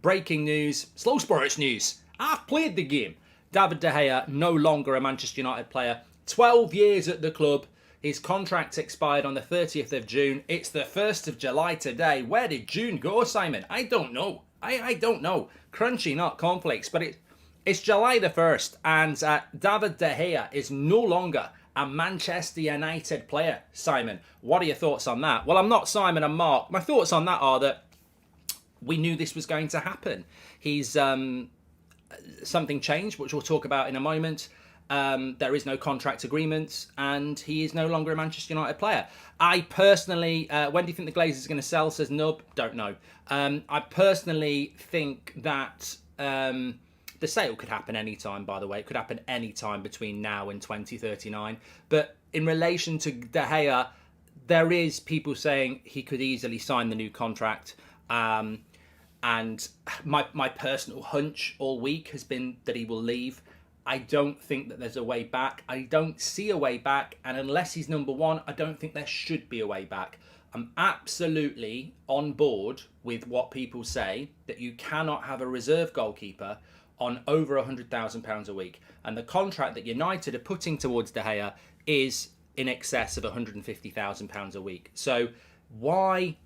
breaking news, slow sports news. I've played the game. David De Gea, no longer a Manchester United player. 12 years at the club. His contract expired on the 30th of June. It's the 1st of July today. Where did June go, Simon? I don't know. I don't know. Crunchy, not cornflakes. But it's July the 1st. And David De Gea is no longer a Manchester United player, Simon. What are your thoughts on that? Well, I'm not Simon, I'm Mark. My thoughts on that are that we knew this was going to happen. He's something changed, which we'll talk about in a moment. There is no contract agreement, and he is no longer a Manchester United player. I personally, when do you think the Glazers are going to sell? Says Nub. Don't know. I personally think that the sale could happen anytime, by the way. It could happen anytime between now and 2039. But in relation to De Gea, there is people saying he could easily sign the new contract. And my personal hunch all week has been that he will leave. I don't think that there's a way back. I don't see a way back. And unless he's number one, I don't think there should be a way back. I'm absolutely on board with what people say, that you cannot have a reserve goalkeeper on over £100,000 a week. And the contract that United are putting towards De Gea is in excess of £150,000 a week. So why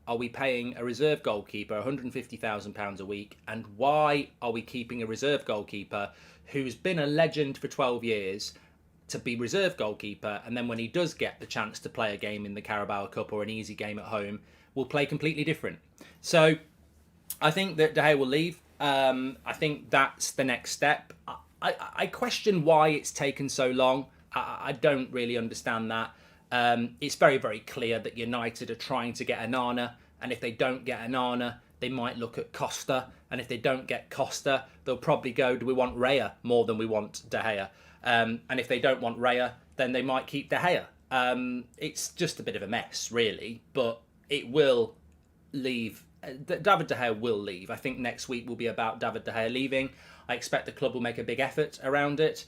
are we paying a reserve goalkeeper £150,000 a week? And why are we keeping a reserve goalkeeper who's been a legend for 12 years to be reserve goalkeeper? And then when he does get the chance to play a game in the Carabao Cup or an easy game at home, will play completely different. So I think that De Gea will leave. I think that's the next step. I question why it's taken so long. I don't really understand that. It's very, very clear that United are trying to get Onana, and if they don't get Onana, they might look at Costa, and if they don't get Costa, they'll probably go, do we want Raya more than we want De Gea? And if they don't want Raya, then they might keep De Gea. It's just a bit of a mess, really, but it will leave. David De Gea will leave. I think next week will be about David De Gea leaving. I expect the club will make a big effort around it.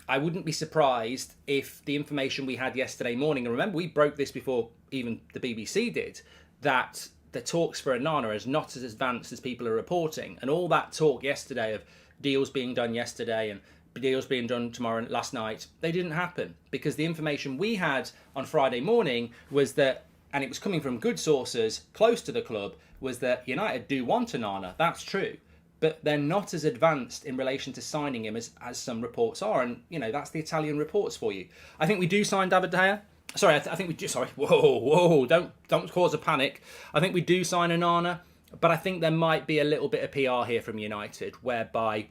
I wouldn't be surprised if the information we had yesterday morning, and remember we broke this before even the BBC did, that the talks for Onana is not as advanced as people are reporting. And all that talk yesterday of deals being done yesterday and deals being done tomorrow and last night, they didn't happen. Because the information we had on Friday morning was that, and it was coming from good sources close to the club, was that United do want Onana. That's true. But they're not as advanced in relation to signing him as some reports are. And, you know, that's the Italian reports for you. I think we do sign David De Gea. Sorry, I think we do. Sorry. Whoa. Don't cause a panic. I think we do sign Onana. But I think there might be a little bit of PR here from United, whereby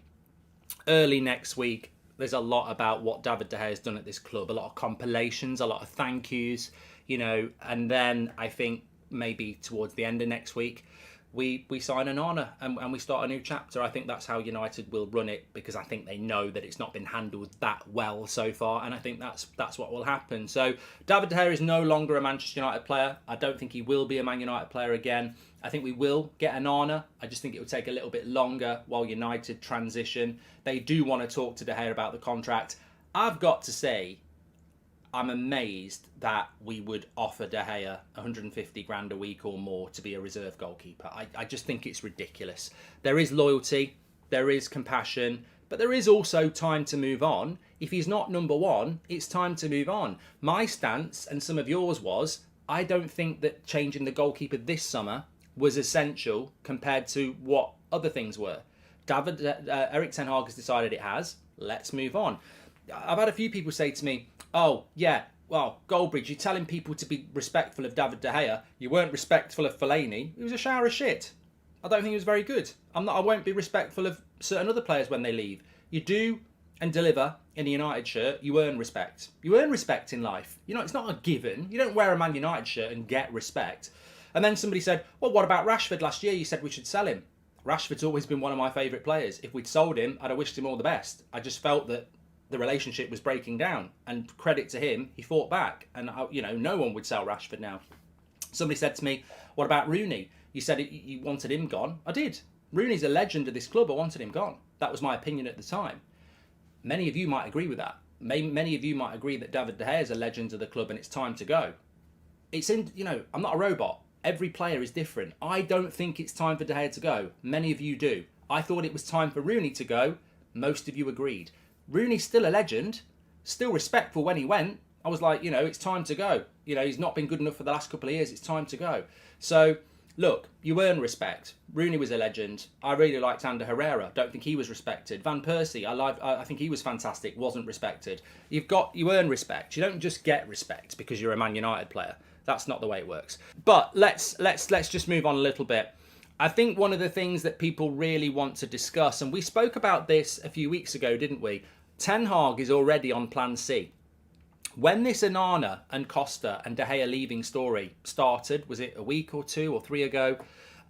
early next week, there's a lot about what David De Gea has done at this club. A lot of compilations, a lot of thank yous, you know. And then I think maybe towards the end of next week, we sign Onana and we start a new chapter. I think that's how United will run it, because I think they know that it's not been handled that well so far, and I think that's what will happen. So David De Gea is no longer a Manchester United player. I don't think he will be a Man United player again. I think we will get Onana. I just think it will take a little bit longer while United transition. They do want to talk to De Gea about the contract. I've got to say, I'm amazed that we would offer De Gea 150 grand a week or more to be a reserve goalkeeper. I just think it's ridiculous. There is loyalty, there is compassion, but there is also time to move on. If he's not number one, it's time to move on. My stance, and some of yours, was I don't think that changing the goalkeeper this summer was essential compared to what other things were. Erik Ten Hag has decided it has. Let's move on. I've had a few people say to me, oh, yeah, well, Goldbridge, you're telling people to be respectful of David De Gea. You weren't respectful of Fellaini. He was a shower of shit. I don't think he was very good. I won't be respectful of certain other players when they leave. You do and deliver in a United shirt, you earn respect. You earn respect in life. You know, it's not a given. You don't wear a Man United shirt and get respect. And then somebody said, well, what about Rashford last year? You said we should sell him. Rashford's always been one of my favourite players. If we'd sold him, I'd have wished him all the best. I just felt that the relationship was breaking down, and credit to him, he fought back. And, you know, no one would sell Rashford now. Somebody said to me, what about Rooney? You said you wanted him gone. I did. Rooney's a legend of this club. I wanted him gone. That was my opinion at the time. Many of you might agree with that. Many of you might agree that David De Gea is a legend of the club and it's time to go. It's in, you know, I'm not a robot. Every player is different. I don't think it's time for De Gea to go. Many of you do. I thought it was time for Rooney to go. Most of you agreed. Rooney's still a legend, still respectful when he went. I was like, it's time to go. He's not been good enough for the last couple of years. It's time to go. So, look, you earn respect. Rooney was a legend. I really liked Ander Herrera. Don't think he was respected. Van Persie, I think he was fantastic. Wasn't respected. You earn respect. You don't just get respect because you're a Man United player. That's not the way it works. But let's just move on a little bit. I think one of the things that people really want to discuss, and we spoke about this a few weeks ago, didn't we? Ten Hag is already on Plan C. When this Onana and Costa and De Gea leaving story started, was it a week or 2 or 3 ago?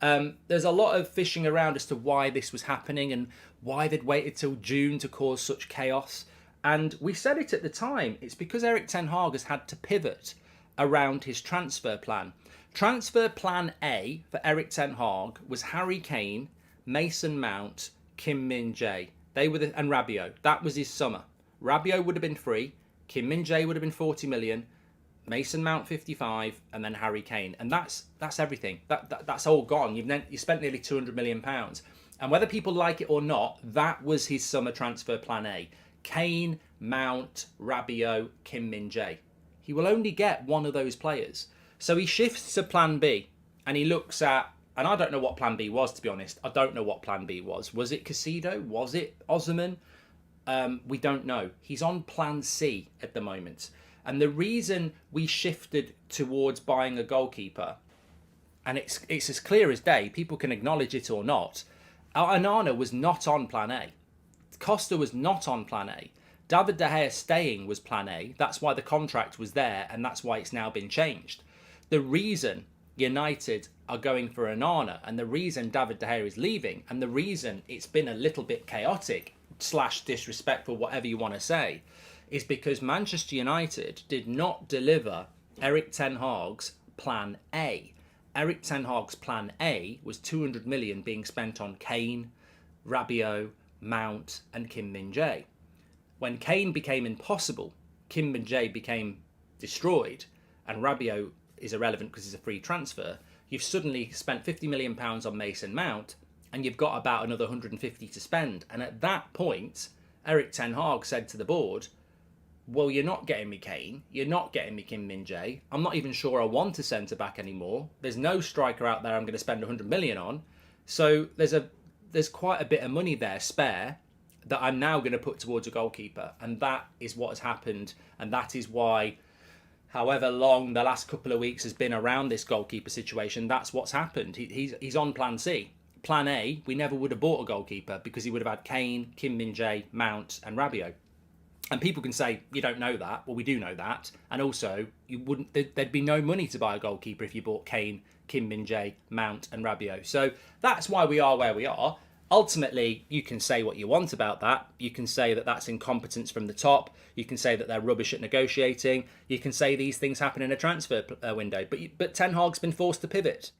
There's a lot of fishing around as to why this was happening and why they'd waited till June to cause such chaos. And we said it at the time. It's because Erik ten Hag has had to pivot around his transfer plan. Transfer plan A for Erik ten Hag was Harry Kane, Mason Mount, Kim Min-jae. And Rabiot. That was his summer. Rabiot would have been free. Kim Min-jae would have been 40 million, Mason Mount 55, and then Harry Kane. And that's everything. That's all gone. You spent nearly £200 million. And whether people like it or not, that was his summer transfer plan A. Kane, Mount, Rabiot, Kim Min-jae. He will only get one of those players. So he shifts to plan B and he looks at, and I don't know what plan B was, to be honest. I don't know what plan B was. Was it Casido? Was it Osimhen? We don't know. He's on plan C at the moment. And the reason we shifted towards buying a goalkeeper, and it's as clear as day, people can acknowledge it or not, Onana was not on plan A. Costa was not on plan A. David De Gea staying was plan A. That's why the contract was there, and that's why it's now been changed. The reason United are going for Onana, and the reason David De Gea is leaving, and the reason it's been a little bit chaotic / disrespectful, whatever you want to say, is because Manchester United did not deliver Erik ten Hag's plan A. Erik ten Hag's plan A was 200 million being spent on Kane, Rabiot, Mount and Kim Min-jae. When Kane became impossible, Kim Min-jae became destroyed, and Rabiot is irrelevant because he's a free transfer, you've suddenly spent £50 million on Mason Mount, and you've got about another 150 to spend. And at that point, Erik ten Hag said to the board, well, you're not getting me Kane, you're not getting me Kim Min-jae, I'm not even sure I want a centre-back anymore, there's no striker out there I'm going to spend 100 million on, so there's quite a bit of money there spare that I'm now going to put towards a goalkeeper. And that is what has happened, and that is why, however long the last couple of weeks has been around this goalkeeper situation, that's what's happened. He's on plan C. Plan A, we never would have bought a goalkeeper because he would have had Kane, Kim Min-jae, Mount and Rabiot. And people can say, you don't know that. Well, we do know that. And also, there'd be no money to buy a goalkeeper if you bought Kane, Kim Min-jae, Mount and Rabiot. So that's why we are where we are. Ultimately, you can say what you want about that. You can say that that's incompetence from the top. You can say that they're rubbish at negotiating. You can say these things happen in a transfer window. But Ten Hag's been forced to pivot.